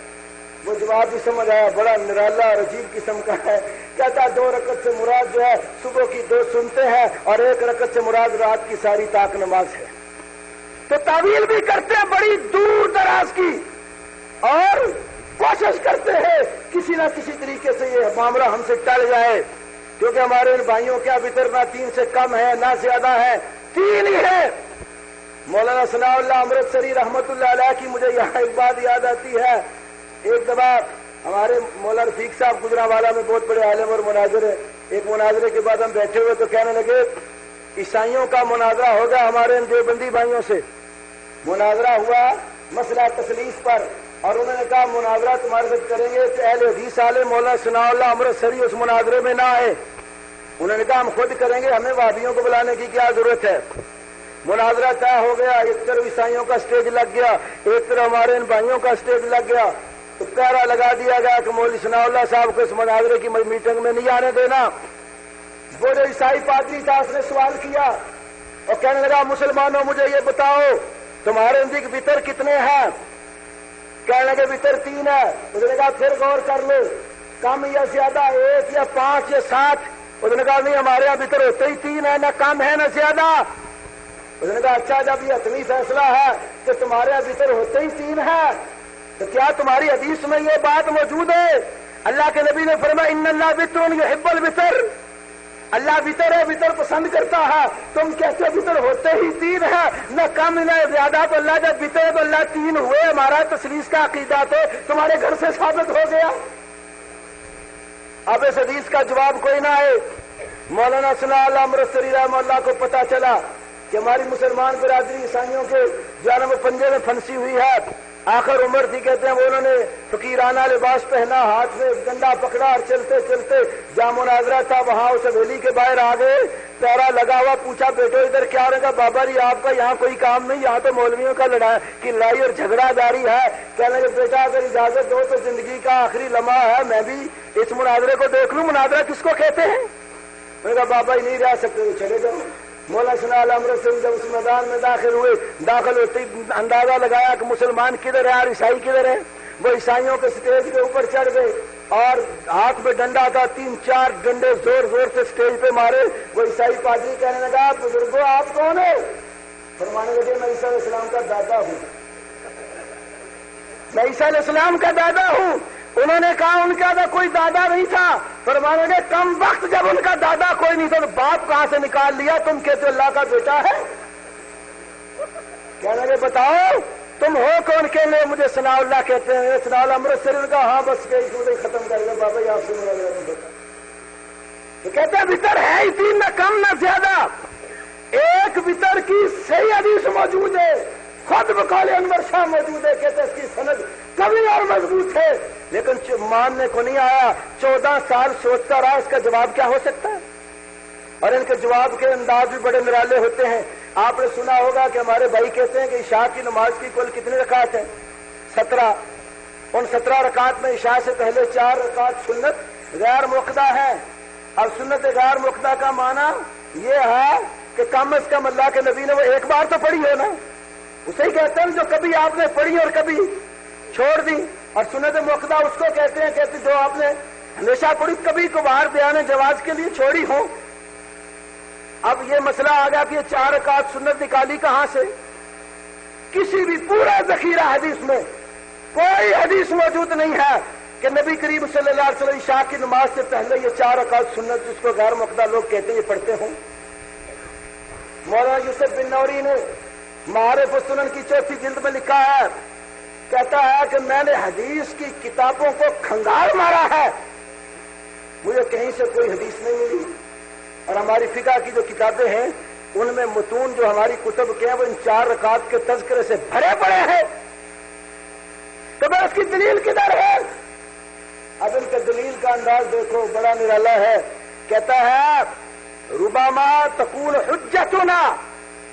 وہ جواب بھی سمجھ آیا، بڑا نرالا اور عجیب قسم کا ہے. کہتا 2 رکعت سے مراد جو ہے صبح کی 2 سنتے ہیں اور 1 رکعت سے مراد رات کی ساری طاق نماز ہے. تو تعویل بھی کرتے ہیں بڑی دور دراز کی اور کوشش کرتے ہیں کسی نہ کسی طریقے سے یہ معاملہ ہم سے ٹل جائے کیونکہ ہمارے ان بھائیوں کیا وتر نہ 3 سے کم ہے نہ زیادہ ہے، 3 ہی ہے. مولانا ثناء اللہ امرتسری رحمت اللہ علیہ کی مجھے یہاں ایک بات یاد آتی ہے. ایک دفعہ ہمارے مولانا رفیق صاحب گجرانوالہ میں بہت بڑے عالم اور مناظر ہیں. ایک مناظرے کے بعد ہم بیٹھے ہوئے تو کہنے لگے عیسائیوں کا مناظرہ ہوگا ہمارے ان دیوبندی بھائیوں سے. مناظرہ ہوا مسئلہ تثلیث پر. اور انہوں نے کہا مناظرہ تمہارے ساتھ کریں گے تو اہل حدیث عالم مولانا ثناء اللہ امرتسری اس مناظرے میں نہ آئے. انہوں نے کہا ہم خود کریں گے, ہمیں وہابیوں کو بلانے کی کیا ضرورت ہے. مناظرہ طے ہو گیا, ایک طرف عیسائیوں کا اسٹیج لگ گیا, ایک طرف ہمارے ان بھائیوں کا اسٹیج لگ گیا. تو پہرا لگا دیا گیا کہ مولوی ثناء اللہ صاحب کو اس مناظرے کی میٹنگ میں نہیں آنے دینا. وہ جو عیسائی پادری تھا اس نے سوال کیا اور کہنے لگا مسلمانوں مجھے یہ بتاؤ تمہارے نزدیک وطر کتنے ہیں. کہنے لگے وطر 3 ہے. اس نے کہا پھر غور کر لو, کم یا زیادہ, 1 یا 5 یا 7. اس نے کہا نہیں ہمارے یہاں وطر ہوتے ہی 3 ہے, نہ کم ہے نہ زیادہ. اس نے کہا اچھا جب یہ حتمی فیصلہ ہے کہ تمہارے یہاں وطر ہوتے ہی 3 ہے تو کیا تمہاری حدیث میں یہ بات موجود ہے؟ اللہ کے نبی نے فرمایا ان اللہ وطر یحب الوطر, اللہ وطر ہے, وطر پسند کرتا ہے. تم کہتے وطر ہوتے ہی 3 ہے, نہ کم نہ زیادہ. تو اللہ جب وطر ہے تو اللہ 3 ہوئے. ہمارا تسلیس کا عقیدہ تو تمہارے گھر سے ثابت ہو گیا. اب اس حدیث کا جواب کوئی نہ آئے. مولانا ثناء اللہ امرتسری رحمہ اللہ کو پتا چلا کہ ہماری مسلمان برادری عیسائیوں کے جانب پنجے میں پھنسی ہوئی ہے. آخر عمر تھی کہتے ہیں وہ انہوں نے فقیرانہ لباس پہنا, ہاتھ میں ڈنڈا پکڑا اور چلتے چلتے جہاں مناظرہ تھا وہاں اس حویلی کے باہر آ گئے. پیرا لگا ہوا, پوچھا بیٹو ادھر کیا ہو رہا؟ بابا جی آپ کا یہاں کوئی کام نہیں, یہاں تو مولویوں کا لڑائی اور جھگڑا جاری ہے. کہنے لگے بیٹا اگر اجازت دو تو زندگی کا آخری لمحہ ہے, میں بھی اس مناظرے کو دیکھ لوں. مناظرہ کس کو کہتے ہیں؟ میں نے کہا بابا ہی نہیں رہ سکتے, چلے جاؤ. مولانا ثناء اللہ امرتسری جب اس میدان میں داخل ہوئے, داخل ہوتے ہی اندازہ لگایا کہ مسلمان کدھر ہے اور عیسائی کدھر ہے. وہ عیسائیوں کے اسٹیج کے اوپر چڑھ گئے اور ہاتھ میں ڈنڈا تھا, 3-4 ڈنڈے زور زور سے اسٹیج پہ مارے. وہ عیسائی پادری کہنے لگا بزرگوں آپ کون ہیں؟ فرمانے لگے میں عیسیٰ علیہ السلام کا دادا ہوں. میں عیسیٰ علیہ السلام کا دادا ہوں. انہوں نے کہا ان کا کوئی دادا نہیں تھا. فرمانے لگے کم وقت جب ان کا دادا کوئی نہیں تھا تو باپ کہاں سے نکال لیا؟ تم کہتے ہو اللہ کا بیٹا ہے. کہنے لگے بتاؤ تم ہو کون؟ کہنے لگے مجھے ثناء اللہ کہتے ہیں. ثناء اللہ امرتسری کا ہاں بس ختم کر لیا بابا جی آپ سے ملا. تو کہتے ہیں وطر ہے ہی 3, نہ کم نہ زیادہ. ایک وطر کی صحیح حدیث موجود ہے, خود بقول انور شاہ موجود ہے. کہتے ہیں اس کی سند کبھی اور مضبوط ہے, لیکن ماننے کو نہیں آیا. 14 سال سوچتا رہا اس کا جواب کیا ہو سکتا ہے. اور ان کے جواب کے انداز بھی بڑے نرالے ہوتے ہیں. آپ نے سنا ہوگا کہ ہمارے بھائی کہتے ہیں کہ عشاء کی نماز کی کل کتنی رکعت ہیں؟ 17. ان 17 رکعت میں عشاء سے پہلے 4 رکعت سنت غیر مؤکدہ ہے. اب سنت غیر مؤکدہ کا معنی یہ ہے کہ کم از کم اللہ کے نبی نے وہ ایک بار تو پڑھی ہو نا. اسے ہی کہتے ہیں جو کبھی آپ نے پڑھی اور کبھی چھوڑ دی. اور سنت مؤکدہ اس کو کہتے ہیں کہتے جو آپ نے ہمیشہ پڑھی کبھی کبھار بیان جواز کے لیے چھوڑی ہو. اب یہ مسئلہ آ گیا کہ یہ 4 رکعت سنت نکالی کہاں سے؟ کسی بھی پورا ذخیرہ حدیث میں کوئی حدیث موجود نہیں ہے کہ نبی کریم صلی اللہ علیہ وسلم عشاء کی نماز سے پہلے یہ 4 رکعت سنت جس کو غیر مؤکدہ لوگ کہتے ہیں یہ پڑھتے ہوں. مولانا یوسف بن نوری نے معارف السنن کی 4تھی جلد میں لکھا ہے, کہتا ہے کہ میں نے حدیث کی کتابوں کو کھنگال مارا ہے, مجھے کہیں سے کوئی حدیث نہیں ملی. اور ہماری فقہ کی جو کتابیں ہیں ان میں متون جو ہماری کتب کے ہیں وہ ان 4 رکعت کے تذکرے سے بھرے پڑے ہیں. تو بس اس کی دلیل کدھر ہے؟ اب ان کے دلیل کا انداز دیکھو بڑا نرالا ہے. کہتا ہے ربما تکون حجتنا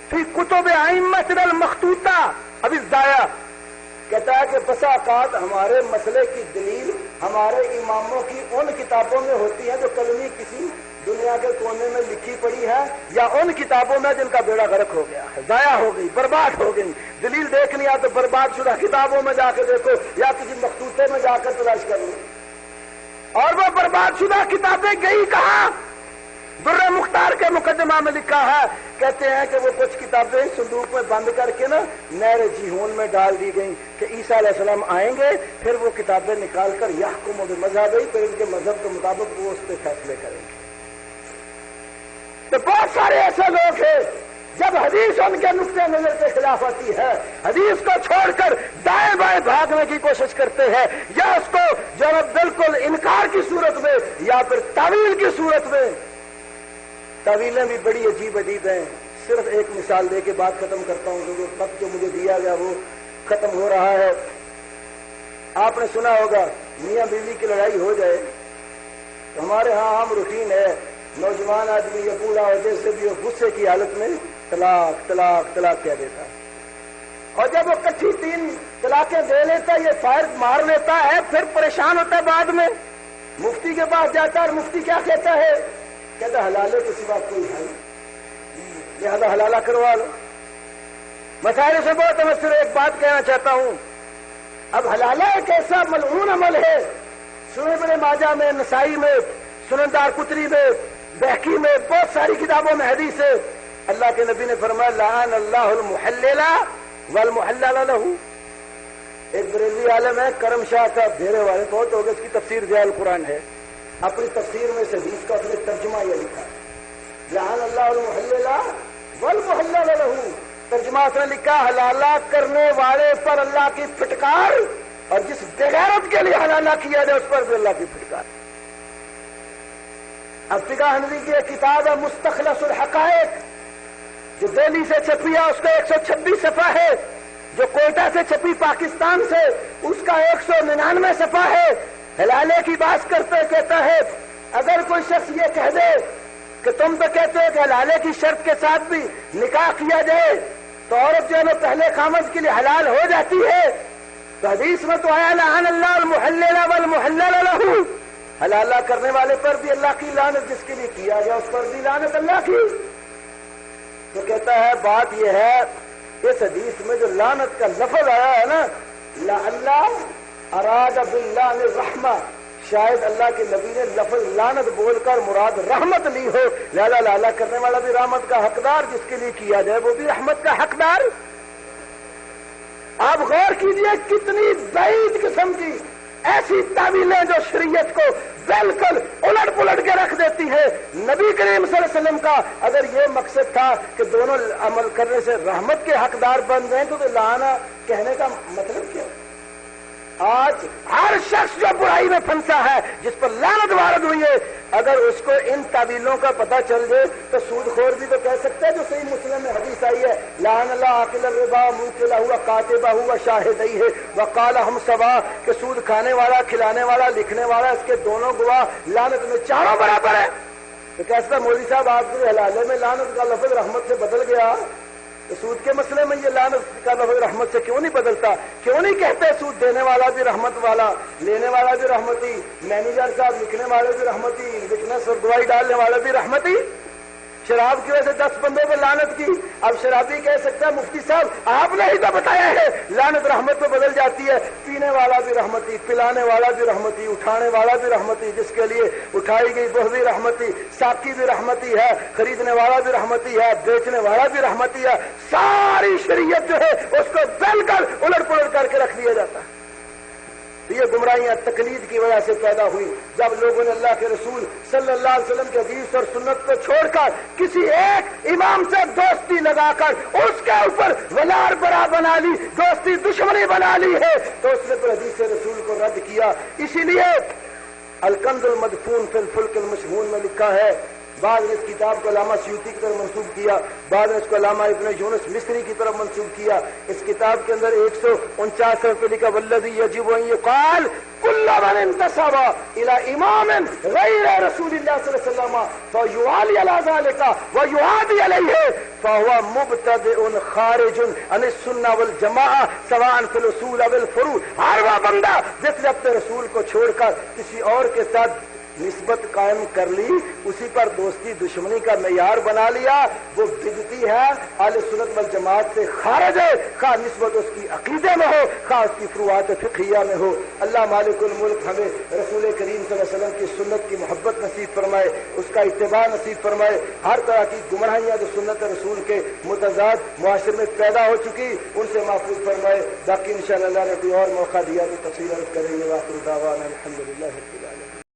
فی کتب ائمۃ المخطوطہ اب الضایع. کہتا ہے کہ بسا اوقات ہمارے مسئلے کی دلیل ہمارے اماموں کی ان کتابوں میں ہوتی ہے جو کلمی کسی دنیا کے کونے میں لکھی پڑی ہے, یا ان کتابوں میں جن کا بیڑا غرق ہو گیا ہے, ضائع ہو گئی, برباد ہو گئی. دلیل دیکھنی ہے تو برباد شدہ کتابوں میں جا کے دیکھو یا کسی مخطوطے میں جا کر تلاش کرو. اور وہ برباد شدہ کتابیں گئی کہاں؟ در مختار کے مقدمہ میں لکھا ہے, کہتے ہیں کہ وہ کچھ کتابیں صندوق میں بند کر کے نا نہر جیہون میں ڈال دی گئیں کہ عیسیٰ علیہ السلام آئیں گے, پھر وہ کتابیں نکال کر یحکم بمذہبہ, پھر ان کے مذہب کے مطابق وہ اس پہ فیصلے کریں گے. تو بہت سارے ایسے لوگ ہیں جب حدیث ان کے نقطۂ نظر کے خلاف آتی ہے حدیث کو چھوڑ کر دائیں بائیں بھاگنے کی کوشش کرتے ہیں, یا اس کو جو بالکل انکار کی صورت میں یا پھر تعویل کی صورت میں. تعویلیں بھی بڑی عجیب عجیب ہیں. صرف ایک مثال دے کے بات ختم کرتا ہوں کیونکہ وقت جو مجھے دیا گیا وہ ختم ہو رہا ہے. آپ نے سنا ہوگا میاں بیوی کی لڑائی ہو جائے تو ہمارے ہاں عام روٹین ہے، نوجوان آدمی یا بوڑھا ہو جیسے بھی غصے کی حالت میں طلاق طلاق طلاق کہہ دیتا ہے، اور جب وہ کٹھی 3 طلاقیں دے لیتا ہے، یہ فائر مار لیتا ہے، پھر پریشان ہوتا ہے بعد میں مفتی کے پاس جاتا ہے، اور مفتی کیا کہتا ہے؟ کہتا ہے حلالے تو سوا کوئی ہے نہیں، لہذا حلالہ کروا لو۔ مسائل سے بہت میں صرف ایک بات کہنا چاہتا ہوں، اب حلالہ ایک ایسا ملعون عمل ہے، سنن ابن ماجہ میں، نسائی میں، سنن دارقطنی میں، بہقی میں، بہت ساری کتابوں میں حدیث ہے، اللہ کے نبی نے فرمایا لعن اللہ المحلل والمحلل لہ۔ ایک بریلوی عالم ہے کرم شاہ کا، ڈھیرے والے بہت ہو گئے، اس کی تفسیر ضیاء القرآن ہے، اپنی تفسیر میں اس حدیث کا اپنے ترجمہ یہ لکھا لعن اللہ المحلل والمحلل لہ، ترجمہ اس نے لکھا حلالہ کرنے والے پر اللہ کی پھٹکار، اور جس بغیرت کے لیے حلالہ کیا جائے اس پر بھی اللہ کی پھٹکار۔ اب فقہ حنفی کی ایک کتاب ہے مستخلص الحقائق، جو دہلی سے چھپی ہے، اس کا 126 صفحہ ہے، جو کوئٹہ سے چھپی پاکستان سے، اس کا 199 صفحہ ہے، حلالے کی بات کرتے کہتا ہے اگر کوئی شخص یہ کہہ دے کہ تم تو کہتے ہو کہ حلالے کی شرط کے ساتھ بھی نکاح کیا جائے تو عورت جو ہے نا پہلے خامد کے لیے حلال ہو جاتی ہے، تو حدیث میں تو آیا لعن اللہ المحلل والمحلل لہ، حلالہ کرنے والے پر بھی اللہ کی لعنت، جس کے لیے کیا گیا اس پر بھی لعنت اللہ کی۔ تو کہتا ہے بات یہ ہے اس حدیث میں جو لعنت کا لفظ آیا ہے نا، لعل اراد باللہ الرحمہ، شاید اللہ کے نبی نے لفظ لعنت بول کر مراد رحمت لی ہو، لہذا حلالہ کرنے والا بھی رحمت کا حقدار، جس کے لیے کیا جائے وہ بھی رحمت کا حقدار۔ آپ غور کیجئے کتنی بعید قسم کی ایسی تعویلیں جو شریعت کو بالکل الٹ پلٹ کے رکھ دیتی ہے۔ نبی کریم صلی اللہ علیہ وسلم کا اگر یہ مقصد تھا کہ دونوں عمل کرنے سے رحمت کے حقدار بن گئے تو لانا کہنے کا مطلب کیا؟ آج ہر شخص جو برائی میں پھنسا ہے، جس پر لعنت وارد ہوئی ہے، اگر اس کو ان تعویلوں کا پتہ چل جائے تو سود خور بھی تو کہہ سکتا ہے، جو صحیح مسلم میں حدیث آئی ہے لعن اللہ آکل الربا موکلہ وکاتبہ وشاہدیہ وقال ہم سوا، کہ سود کھانے والا، کھلانے والا، لکھنے والا، اس کے دونوں گواہ لعنت میں چاروں برابر ہے۔ تو کہتا مولوی صاحب آپ کے حلالے میں لعنت کا لفظ رحمت سے بدل گیا، تو سود کے مسئلے میں یہ لعنت کا لفظ رحمت سے کیوں نہیں بدلتا؟ کیوں نہیں کہتے سود دینے والا بھی رحمت والا، لینے والا بھی رحمتی، مینیجر صاحب لکھنے والے بھی رحمتی، لکھنا سب دوائی ڈالنے والا بھی رحمتی؟ شراب کی وجہ سے 10 بندوں پہ لعنت کی، اب شرابی کہہ سکتا ہے مفتی صاحب آپ نے ہی تو بتایا ہے لعنت رحمت میں بدل جاتی ہے، پینے والا بھی رحمتی، پلانے والا بھی رحمتی، اٹھانے والا بھی رحمتی، جس کے لیے اٹھائی گئی وہ بھی رحمتی، ساقی بھی رحمتی ہے، خریدنے والا بھی رحمتی ہے، بیچنے والا بھی رحمتی ہے، ساری شریعت جو ہے اس کو بالکل الٹ پلٹ کر کے رکھ دیا جاتا ہے۔ یہ گمراہیاں تقلید کی وجہ سے پیدا ہوئی، جب لوگوں نے اللہ کے رسول صلی اللہ علیہ وسلم کے حدیث اور سنت کو چھوڑ کر کسی ایک امام سے دوستی لگا کر اس کے اوپر ولا برا بنا لی، دوستی دشمنی بنا لی ہے، تو اس نے پھر حدیث رسول کو رد کیا۔ اسی لیے الکنز المدفون فی الفلک المشحون میں لکھا ہے، بعض نے اس کتاب کو علامہ سیوطی کی طرف منسوب کیا، بعض نے اس کو علامہ ابن یونس مصری کی طرف منسوب کیا۔ اس کتاب کے اندر 149 صفحے لکھا والذی یجب ان یقال کل من انتسب الى امام غیر رسول اللہ صلی اللہ علیہ وسلم فیعالی علی ذلک ویعادی علیہ فهو مبتدع خارج عن السنہ والجماعہ سواء فی الاصول او الفروع۔ ہر وہ بندہ جس نے اپنے رسول کو چھوڑ کر کسی اور کے ساتھ نسبت قائم کر لی، اسی پر دوستی دشمنی کا معیار بنا لیا، وہ بدعتی ہے، اہل سنت والجماعت سے خارج ہے، خواہ نسبت اس کی عقیدے میں ہو، خواہ اس کی فروعات فقہیہ میں ہو۔ اللہ مالک الملک ہمیں رسول کریم صلی اللہ علیہ وسلم کی سنت کی محبت نصیب فرمائے، اس کا اتباع نصیب فرمائے، ہر طرح کی گمراہیاں جو سنت رسول کے متضاد معاشرے میں پیدا ہو چکی ان سے محفوظ فرمائے۔ باقی انشاءاللہ اللہ نے کوئی اور موقع دیا تو تفصیل عرض کریں گے۔ وآخر دعوانا الحمدللہ رب العالمین۔